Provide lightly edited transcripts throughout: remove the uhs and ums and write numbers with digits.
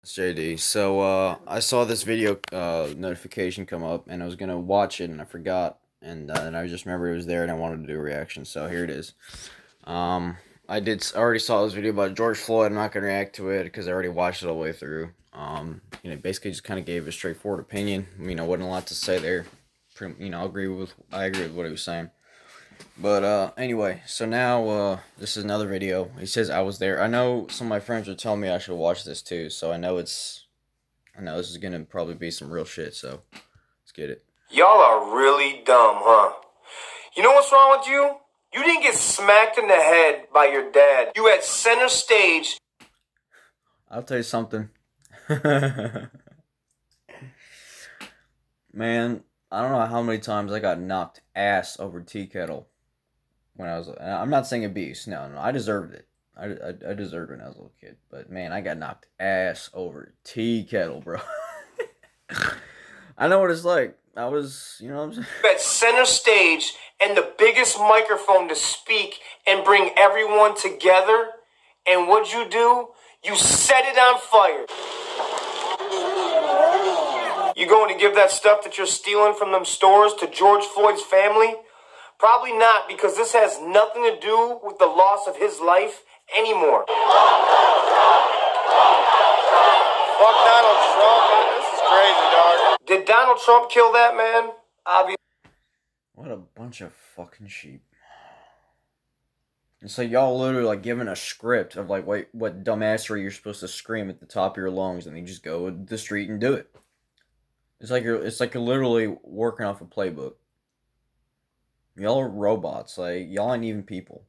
It's JD. So I saw this video notification come up, and I was gonna watch it, and I forgot, and I just remember it was there, and I wanted to do a reaction. So here it is. Um, already saw this video about George Floyd. I'm not gonna react to it because I already watched it all the way through. Basically just kind of gave a straightforward opinion. Wasn't a lot to say there. I agree with what he was saying. But anyway, so now this is another video. He says I was there. I know some of my friends are telling me I should watch this too, so I know this is gonna probably be some real shit, so let's get it. Y'all are really dumb, huh? You know what's wrong with you? You didn't get smacked in the head by your dad. You had center stage. I'll tell you something. Man, I don't know how many times I got knocked ass over tea kettle when I was. I'm not saying abuse. No, I deserved it. I deserved it when I was a little kid. But man, I got knocked ass over tea kettle, bro. I know what it's like. I was, you know what I'm saying? You had center stage and the biggest microphone to speak and bring everyone together. And what'd you do? You set it on fire. You going to give that stuff that you're stealing from them stores to George Floyd's family? Probably not, because this has nothing to do with the loss of his life anymore. Fuck Donald Trump. This is crazy, dog. Did Donald Trump kill that man? Obviously. What a bunch of fucking sheep. It's like y'all literally like given a script of like what dumbassery you're supposed to scream at the top of your lungs, and you just go to the street and do it. It's like you're literally working off a playbook. Y'all are robots. Like y'all ain't even people.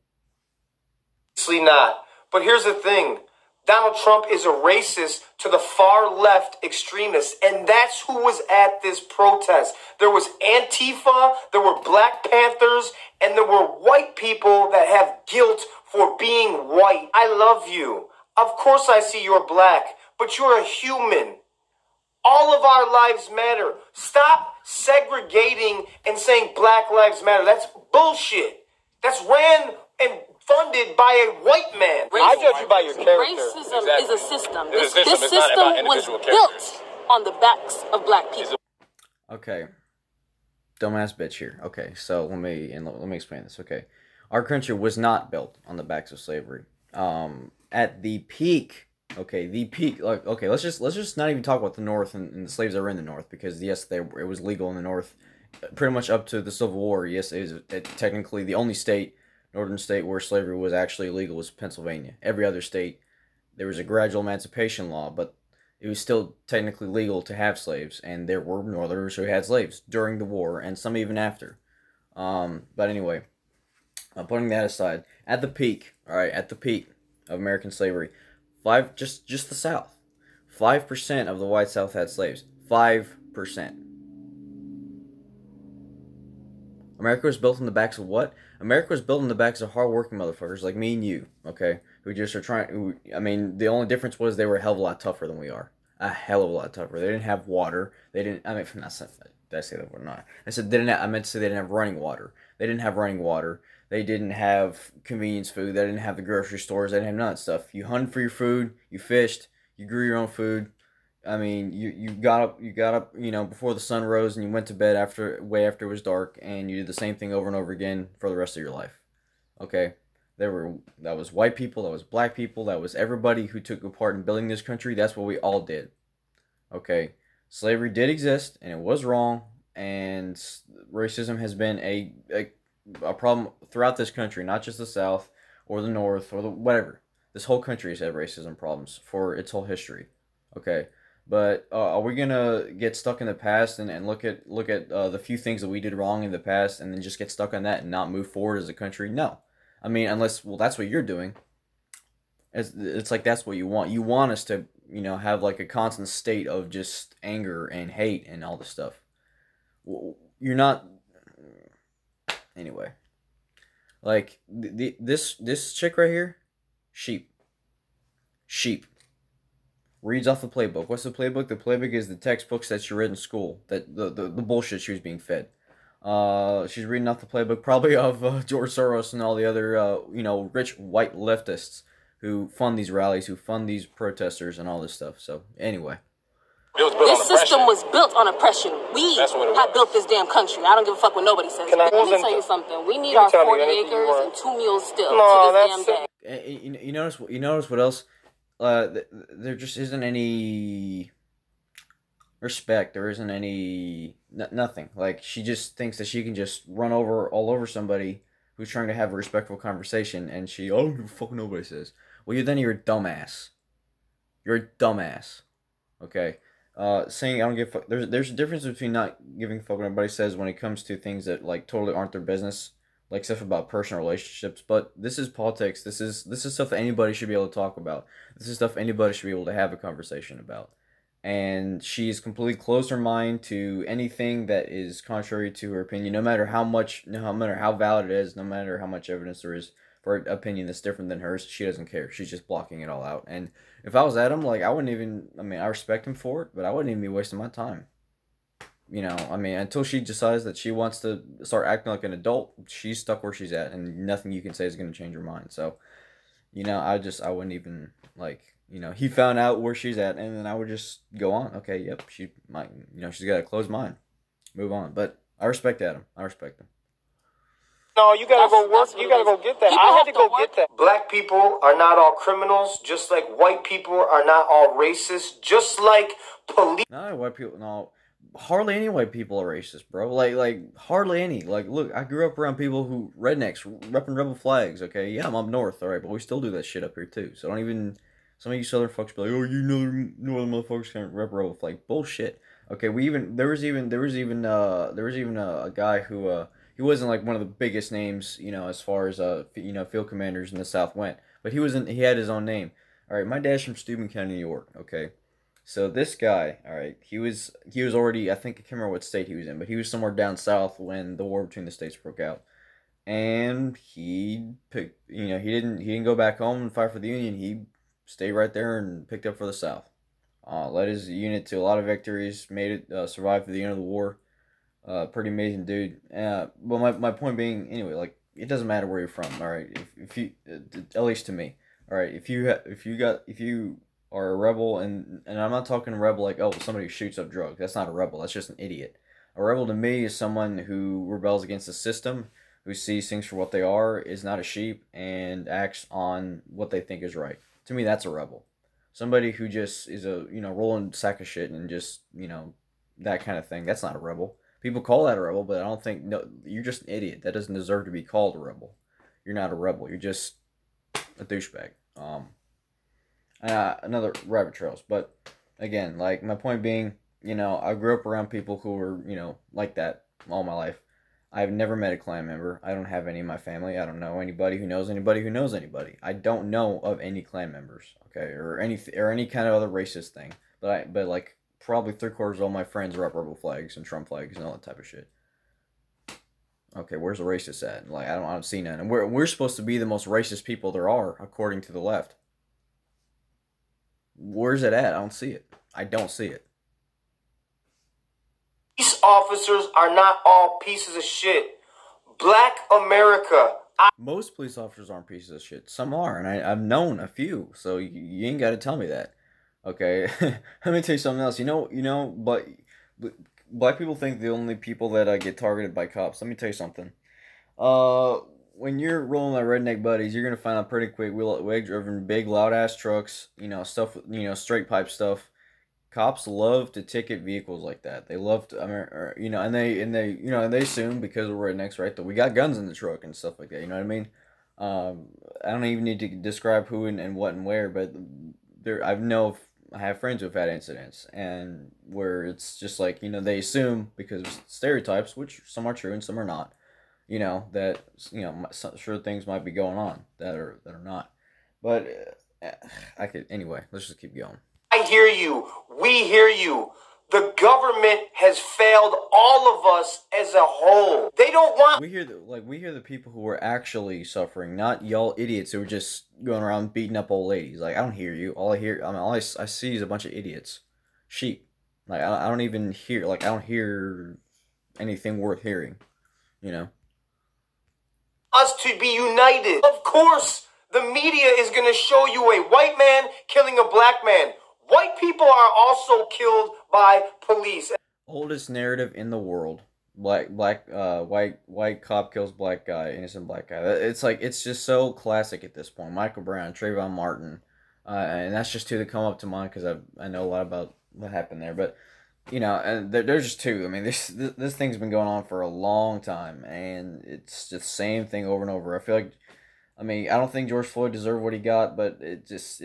Obviously not. But here's the thing. Donald Trump is a racist to the far left extremists, and that's who was at this protest. There was Antifa, there were Black Panthers, and there were white people that have guilt for being white. I love you. Of course I see you're black, but you're a human. All of our lives matter. Stop segregating and saying Black Lives Matter. That's bullshit. That's ran and funded by a white man. I judge you by your character. Racism is a system. This system was built on the backs of black people. Okay. Dumbass bitch here. Okay, so let me explain this. Okay. Our country was not built on the backs of slavery. At the peak, okay, let's just not even talk about the North and the slaves that were in the North, because yes, it was legal in the North pretty much up to the Civil War. Yes, technically the only northern state where slavery was actually illegal was Pennsylvania. Every other state, there was a gradual emancipation law, but it was still technically legal to have slaves, and there were Northerners who had slaves during the war, and some even after. But anyway, putting that aside, at the peak of American slavery, just the South, 5% of the white South had slaves. 5%. America was built on the backs of what? America was built on the backs of hardworking motherfuckers like me and you, okay? Who just are the only difference was they were a hell of a lot tougher than we are. A hell of a lot tougher. They didn't have water. Did I say that or not? I meant to say they didn't have running water. They didn't have running water. They didn't have convenience food. They didn't have the grocery stores. They didn't have none of that stuff. You hunted for your food. You fished. You grew your own food. I mean, you got up, before the sun rose, and you went to bed way after it was dark, and you did the same thing over and over again for the rest of your life. Okay? That was white people, that was black people, that was everybody who took a part in building this country. That's what we all did. Okay? Slavery did exist, and it was wrong, and racism has been a problem throughout this country, not just the South or the North or whatever. This whole country has had racism problems for its whole history. Okay? But are we gonna get stuck in the past and look at the few things that we did wrong in the past, and then just get stuck on that and not move forward as a country? No, I mean, unless that's what you're doing. It's like that's what you want. You want us to have like a constant state of just anger and hate and all this stuff. You're not. Anyway, like this chick right here, sheep. Reads off the playbook. What's the playbook? The playbook is the textbooks that she read in school. That the bullshit she was being fed. She's reading off the playbook probably of George Soros and all the other rich white leftists who fund these rallies, who fund these protesters and all this stuff. So anyway. This system was built on oppression. We have built this damn country. I don't give a fuck what nobody says. Let me tell you something. We need our 40 acres and 2 mules still to this damn day. You notice what else? There just isn't any respect. There isn't any nothing. Like, she just thinks that she can just run all over somebody who's trying to have a respectful conversation, and I don't give a fuck what nobody says. Well, you're a dumbass. You're a dumbass. Okay. Saying I don't give a fuck. There's a difference between not giving a fuck what everybody says when it comes to things that like totally aren't their business, like stuff about personal relationships. But this is politics. This is stuff that anybody should be able to talk about. This is stuff anybody should be able to have a conversation about. And she's completely closed her mind to anything that is contrary to her opinion, no matter how valid it is, no matter how much evidence there is for an opinion that's different than hers. She doesn't care. She's just blocking it all out. And if I was Adam, like, I wouldn't even, I respect him for it, but I wouldn't even be wasting my time. Until she decides that she wants to start acting like an adult, she's stuck where she's at, and nothing you can say is going to change her mind. So, I wouldn't even, he found out where she's at, and then I would just go on. Okay, yep, she might, she's got a closed mind. Move on. But I respect Adam. I respect him. No, you gotta go work. You gotta go get that. I had to go get that. Black people are not all criminals, just like white people are not all racist, just like police. Not white people. No, hardly any white people are racist, bro. Like hardly any. Like, look, I grew up around people who rednecks repping rebel flags. Okay, yeah, I'm up north, all right, but we still do that shit up here too. So don't even. Some of you southern fucks be like, oh, you northern motherfuckers can't rep rebel flag. Bullshit. Okay, there was even a guy who he wasn't like one of the biggest names, as far as field commanders in the South went, but he had his own name. All right, my dad's from Steuben County, New York. Okay, so this guy, all right, he was already, I think, I can't remember what state he was in, but he was somewhere down south when the war between the states broke out, and he didn't go back home and fight for the Union. He stayed right there and picked up for the South. Led his unit to a lot of victories, made it survive to the end of the war. Pretty amazing dude. But my point being, anyway, like, it doesn't matter where you're from. All right, if you, at least to me, all right, if you are a rebel, and I'm not talking a rebel like, oh, somebody who shoots up drugs. That's not a rebel. That's just an idiot. A rebel to me is someone who rebels against the system, who sees things for what they are, is not a sheep, and acts on what they think is right. To me, that's a rebel. Somebody who just is a rolling sack of shit and just that kind of thing. That's not a rebel. People call that a rebel, but I don't think, no, you're just an idiot. That doesn't deserve to be called a rebel. You're not a rebel. You're just a douchebag. Another rabbit trails. But again, like, my point being, I grew up around people who were, like that all my life. I've never met a Klan member. I don't have any in my family. I don't know anybody who knows anybody who knows anybody. I don't know of any Klan members, okay, or any kind of other racist thing. But like, probably 3/4 of all my friends rep rebel flags and Trump flags and all that type of shit. Okay, where's the racist at? Like, I don't see none. And we're supposed to be the most racist people there are, according to the left. Where's it at? I don't see it. I don't see it. Police officers are not all pieces of shit. Black America. Most police officers aren't pieces of shit. Some are, and I've known a few. So you ain't got to tell me that. Okay, let me tell you something else. But black people think the only people that get targeted by cops. Let me tell you something. When you're rolling like redneck buddies, you're gonna find out pretty quick. We driven big, loud ass trucks. Stuff. Straight pipe stuff. Cops love to ticket vehicles like that. They love to, and they assume because we're rednecks, right, that we got guns in the truck and stuff like that. You know what I mean? I don't even need to describe who and what and where, but I have friends who've had incidents, and where it's just like, they assume, because of stereotypes, which some are true and some are not, that, sure, things might be going on that are not. But anyway, let's just keep going. I hear you. We hear you. The government has failed all of us as a whole. They don't want... We hear the people who are actually suffering, not y'all idiots who are just going around beating up old ladies. Like, I don't hear you. All I see is a bunch of idiots. Sheep. Like, I don't even hear, I don't hear anything worth hearing. Us to be united. Of course, The media is going to show you a white man killing a black man. White people are also killed by police. Oldest narrative in the world. White cop kills black guy, innocent black guy. It's like, it's just so classic at this point. Michael Brown, Trayvon Martin, and that's just two that come up to mind because I know a lot about what happened there. But you know, and there's just two. I mean, this thing's been going on for a long time, and it's just the same thing over and over. I feel like, I mean, I don't think George Floyd deserved what he got, but it's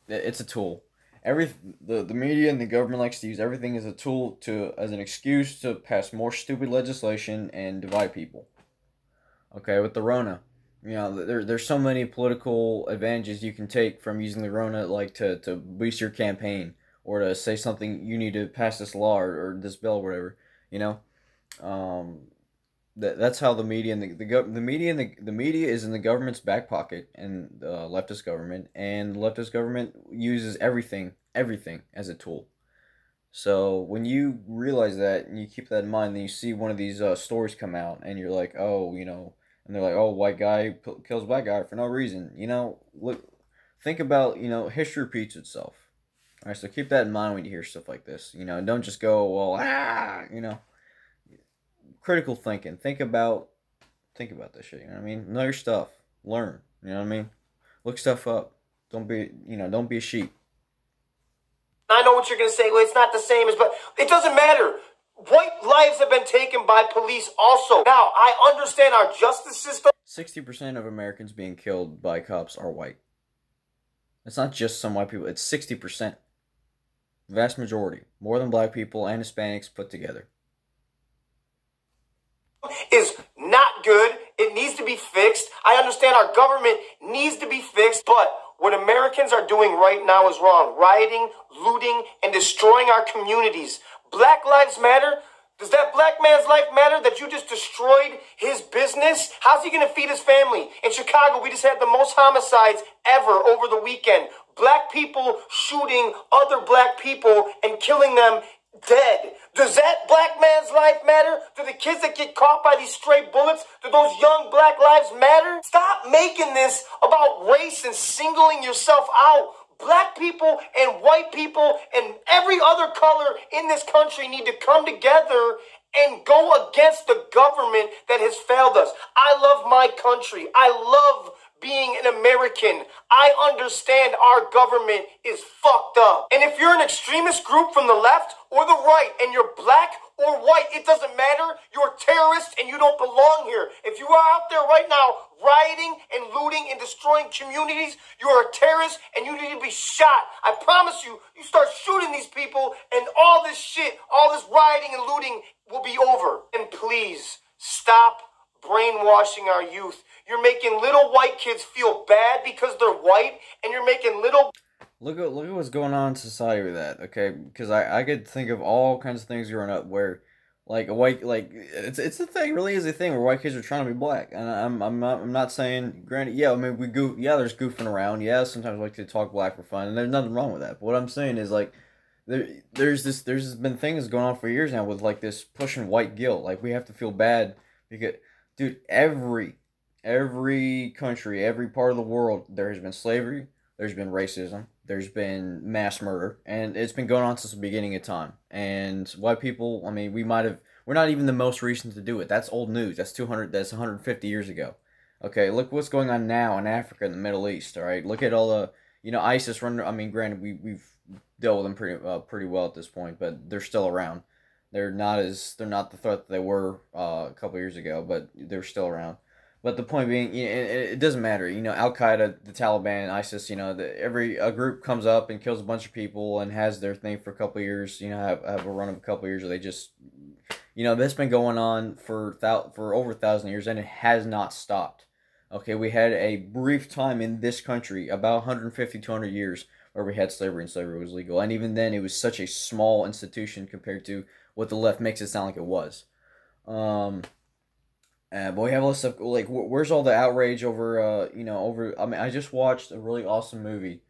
a tool. The media and the government likes to use everything as a tool as an excuse to pass more stupid legislation and divide people. Okay, with the Rona, you know, there's so many political advantages you can take from using the Rona, like to boost your campaign or to say something, you need to pass this law or this bill or whatever. You know, that's how the media and the media is in the government's back pocket, and the leftist government, and the leftist government uses everything as a tool. So when you realize that and you keep that in mind, then you see one of these stories come out, and you're like, oh, you know, and they're like, oh, white guy kills black guy for no reason. You know, look, think about, you know, history repeats itself. All right, so keep that in mind when you hear stuff like this. You know, don't just go, well, you know. Critical thinking. Think about this shit. You know what I mean? Know your stuff. Learn. You know what I mean? Look stuff up. Don't be a sheep. I know what you're going to say. Well, it's not the same as, but it doesn't matter. White lives have been taken by police also. Now, I understand our justice system. 60% of Americans being killed by cops are white. It's not just some white people. It's 60%. Vast majority. More than black people and Hispanics put together. Is not good. It needs to be fixed. I understand our government needs to be fixed, but what Americans are doing right now is wrong. Rioting, looting, and destroying our communities. Black lives matter. Does that black man's life matter that you just destroyed his business? How's he going to feed his family? In Chicago, we just had the most homicides ever over the weekend. Black people shooting other black people and killing them dead. Does that black man's life matter? Do the kids that get caught by these stray bullets, do those young black lives matter? Stop making this about race and singling yourself out. Black people and white people and every other color in this country need to come together and go against the government that has failed us. I love my country. I love being an American. I understand our government is fucked up. And if you're an extremist group from the left or the right and you're black or white, it doesn't matter. You're a terrorist and you don't belong here. If you are out there right now rioting and looting and destroying communities, you're a terrorist and you need to be shot. I promise you, you start shooting these people and all this shit, all this rioting and looting will be over. And please, stop brainwashing our youth. You're making little white kids feel bad because they're white, and you're making little... Look at what's going on in society with that, okay? Because I could think of all kinds of things growing up where, like, a white, like, it's a thing, really is a thing where white kids are trying to be black. And I'm not saying, granted, yeah, I mean, there's goofing around, yeah, sometimes white kids talk black for fun, and there's nothing wrong with that. But what I'm saying is, like, there's been things going on for years now with, like, this pushing white guilt. Like, we have to feel bad because, dude, every country, every part of the world, there has been slavery, there's been racism, there's been mass murder, and it's been going on since the beginning of time. And white people, I mean, we're not even the most recent to do it. That's old news. That's 150 years ago. Okay, look what's going on now in Africa and the Middle East, all right? Look at all the, you know, ISIS running, I mean, granted, we've dealt with them pretty well at this point, but they're still around. They're not the threat that they were a couple years ago, but they're still around. But the point being, you know, it doesn't matter. You know, Al-Qaeda, the Taliban, ISIS, you know, a group comes up and kills a bunch of people and has their thing for a couple of years, you know, have a run of a couple of years where they just, you know, that's been going on for over 1,000 years, and it has not stopped. Okay, we had a brief time in this country, about 150, 200 years, where we had slavery and slavery was legal. And even then, it was such a small institution compared to what the left makes it sound like it was. But we have all this stuff, like, where's all the outrage over, I mean, I just watched a really awesome movie.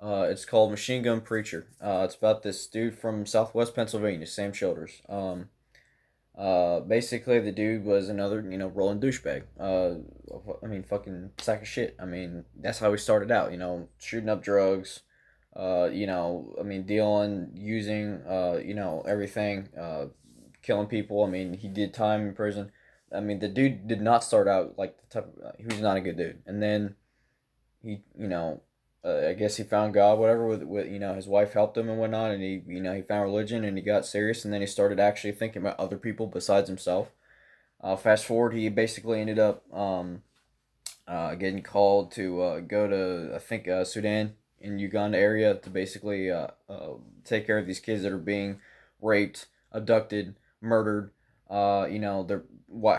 It's called Machine Gun Preacher. It's about this dude from Southwest Pennsylvania, Sam Childers. Basically, the dude was another, rolling douchebag. I mean, fucking sack of shit. I mean, that's how he started out, shooting up drugs, I mean, dealing, using, everything, killing people. I mean, he did time in prison. I mean, the dude did not start out like the type of, he was not a good dude. And then he, I guess he found God, whatever, with his wife helped him and whatnot, and he found religion and he got serious, and then he started actually thinking about other people besides himself. Fast forward, he basically ended up getting called to go to, I think, Sudan in Uganda area to basically take care of these kids that are being raped, abducted, murdered. They're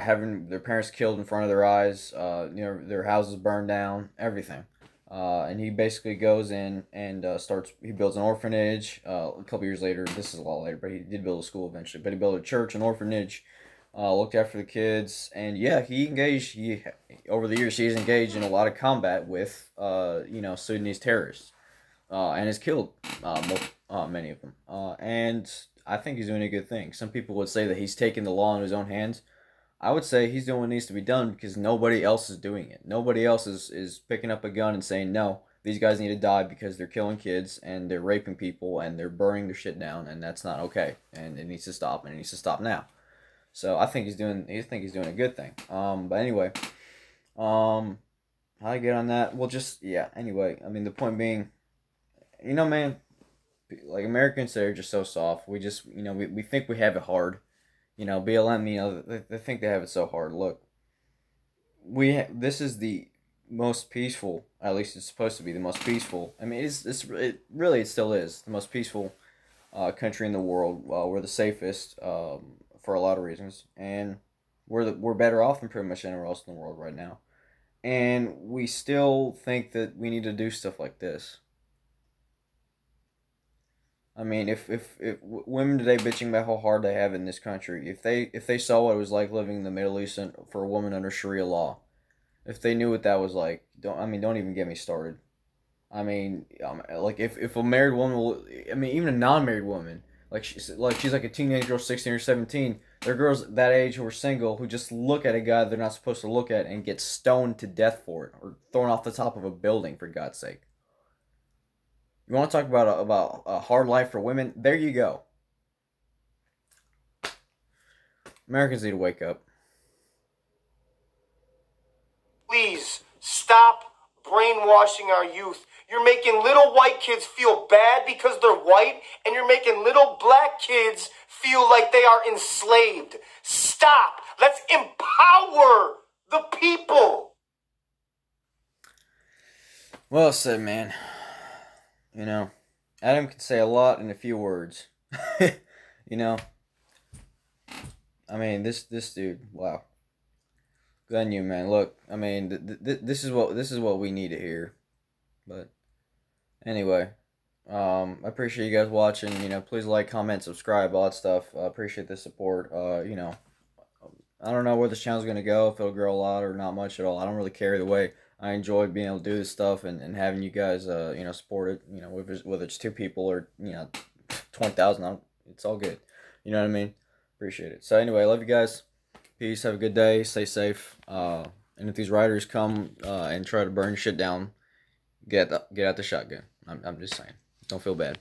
having their parents killed in front of their eyes. Their houses burned down, everything. And he basically goes in and he builds an orphanage. A couple years later, this is a lot later, but he did build a school eventually. But he built a church, an orphanage, looked after the kids, and yeah, over the years, he's engaged in a lot of combat with, Sudanese terrorists, and has killed many of them. And I think he's doing a good thing. Some people would say that he's taking the law in his own hands. I would say he's doing what needs to be done because nobody else is doing it. Nobody else is picking up a gun and saying, no, these guys need to die because they're killing kids and they're raping people and they're burning their shit down, and that's not okay. And it needs to stop, and it needs to stop now. So I think he's doing a good thing. But anyway, how I get on that? Well, just, yeah, anyway, I mean, the point being, man, like, Americans, they're just so soft. We just, we think we have it hard. BLM, they think they have it so hard. Look, this is the most peaceful, at least it's supposed to be the most peaceful. I mean, it still is the most peaceful country in the world. We're the safest for a lot of reasons, and we're better off than pretty much anywhere else in the world right now. And we still think that we need to do stuff like this. I mean, if women today bitching about how hard they have in this country, if they saw what it was like living in the Middle East for a woman under Sharia law, if they knew what that was like, don't even get me started. I mean, like, if a married woman, even a non-married woman, she's like a teenage girl, 16 or 17. There are girls that age who are single who just look at a guy they're not supposed to look at and get stoned to death for it, or thrown off the top of a building, for God's sake. You want to talk about a hard life for women? There you go. Americans need to wake up. Please stop brainwashing our youth. You're making little white kids feel bad because they're white, and you're making little black kids feel like they are enslaved. Stop. Let's empower the people. Well said, man. Adam can say a lot in a few words. I mean, this dude, wow. Good on you, man. Look, I mean, this is what we need to hear. But anyway, I appreciate you guys watching. Please like, comment, subscribe, all that stuff. I appreciate the support. I don't know where this channel's gonna go, if it'll grow a lot or not much at all. I don't really care either way. I enjoy being able to do this stuff and having you guys, support it. Whether it's 2 people or 20,000, it's all good. You know what I mean? Appreciate it. So anyway, love you guys. Peace. Have a good day. Stay safe. And if these riders come and try to burn shit down, get out the shotgun. I'm just saying. Don't feel bad.